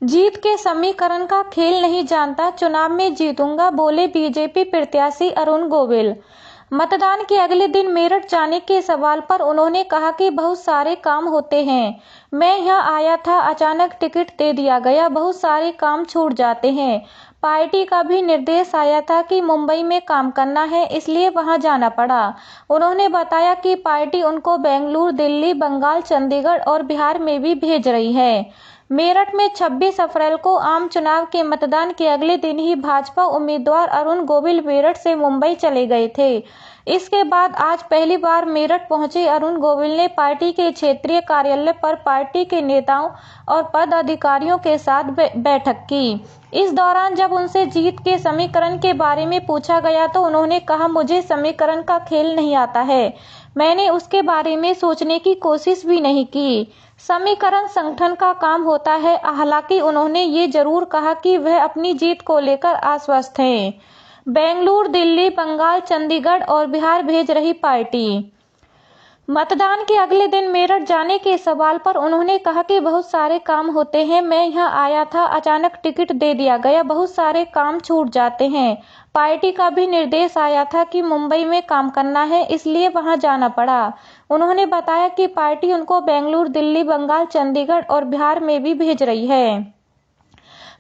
जीत के समीकरण का खेल नहीं जानता, चुनाव में जीतूंगा, बोले बीजेपी प्रत्याशी अरुण गोविल। मतदान के अगले दिन मेरठ जाने के सवाल पर उन्होंने कहा कि बहुत सारे काम होते हैं। मैं यहाँ आया था, अचानक टिकट दे दिया गया, बहुत सारे काम छूट जाते हैं। पार्टी का भी निर्देश आया था कि मुंबई में काम करना है, इसलिए वहां जाना पड़ा। उन्होंने बताया कि पार्टी उनको बेंगलुरु, दिल्ली, बंगाल, चंडीगढ़ और बिहार में भी भेज रही है। मेरठ में 26 अप्रैल को आम चुनाव के मतदान के अगले दिन ही भाजपा उम्मीदवार अरुण गोविल मेरठ से मुंबई चले गए थे। इसके बाद आज पहली बार मेरठ पहुंचे अरुण गोविल ने पार्टी के क्षेत्रीय कार्यालय पर पार्टी के नेताओं और पदाधिकारियों के साथ बैठक की। इस दौरान जब उनसे जीत के समीकरण के बारे में पूछा गया तो उन्होंने कहा, मुझे समीकरण का खेल नहीं आता है, मैंने उसके बारे में सोचने की कोशिश भी नहीं की। समीकरण संगठन का काम होता है। हालांकि उन्होंने ये जरूर कहा कि वह अपनी जीत को लेकर आश्वस्त हैं। बेंगलुरु, दिल्ली, बंगाल, चंडीगढ़ और बिहार भेज रही पार्टी। मतदान के अगले दिन मेरठ जाने के सवाल पर उन्होंने कहा कि बहुत सारे काम होते हैं। मैं यहाँ आया था, अचानक टिकट दे दिया गया, बहुत सारे काम छूट जाते हैं। पार्टी का भी निर्देश आया था कि मुंबई में काम करना है, इसलिए वहां जाना पड़ा। उन्होंने बताया कि पार्टी उनको बेंगलुरु, दिल्ली, बंगाल, चंडीगढ़ और बिहार में भी भेज रही है।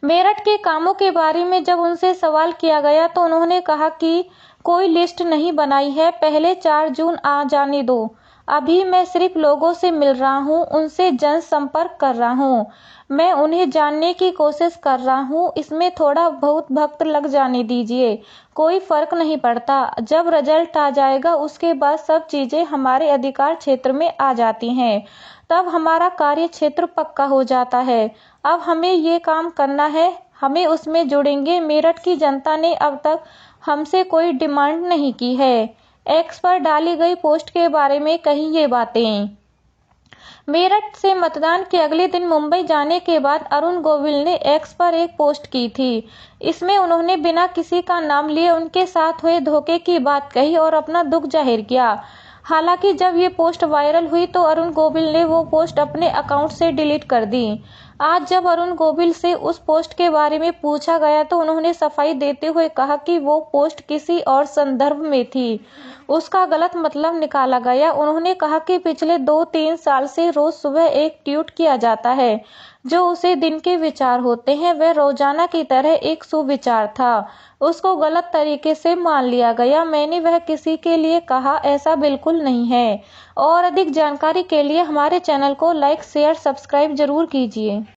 मेरठ के कामों के बारे में जब उनसे सवाल किया गया तो उन्होंने कहा कि कोई लिस्ट नहीं बनाई है, पहले 4 जून आ जाने दो। अभी मैं सिर्फ लोगों से मिल रहा हूँ, उनसे जनसंपर्क कर रहा हूँ, मैं उन्हें जानने की कोशिश कर रहा हूँ, इसमें थोड़ा बहुत वक्त लग जाने दीजिए, कोई फर्क नहीं पड़ता। जब रिजल्ट आ जाएगा उसके बाद सब चीजें हमारे अधिकार क्षेत्र में आ जाती हैं, तब हमारा कार्य क्षेत्र पक्का हो जाता है। अब हमें ये काम करना है, हमें उसमें जुड़ेंगे। मेरठ की जनता ने अब तक हमसे कोई डिमांड नहीं की है। एक्स पर डाली गई पोस्ट के बारे में कही ये बातें। मेरठ से मतदान के अगले दिन मुंबई जाने के बाद अरुण गोविल ने एक्स पर एक पोस्ट की थी। इसमें उन्होंने बिना किसी का नाम लिए उनके साथ हुए धोखे की बात कही और अपना दुख जाहिर किया। हालांकि जब ये पोस्ट वायरल हुई तो अरुण गोविल ने वो पोस्ट अपने अकाउंट से डिलीट कर दी। आज जब अरुण गोविल से उस पोस्ट के बारे में पूछा गया तो उन्होंने सफाई देते हुए कहा कि वो पोस्ट किसी और संदर्भ में थी, उसका गलत मतलब निकाला गया। उन्होंने कहा कि पिछले 2-3 साल से रोज सुबह एक ट्वीट किया जाता है, जो उसे दिन के विचार होते हैं, वह रोजाना की तरह एक सुविचार था, उसको गलत तरीके से मान लिया गया। मैंने वह किसी के लिए कहा, ऐसा बिल्कुल नहीं है। और अधिक जानकारी के लिए हमारे चैनल को लाइक, शेयर, सब्सक्राइब जरूर कीजिए।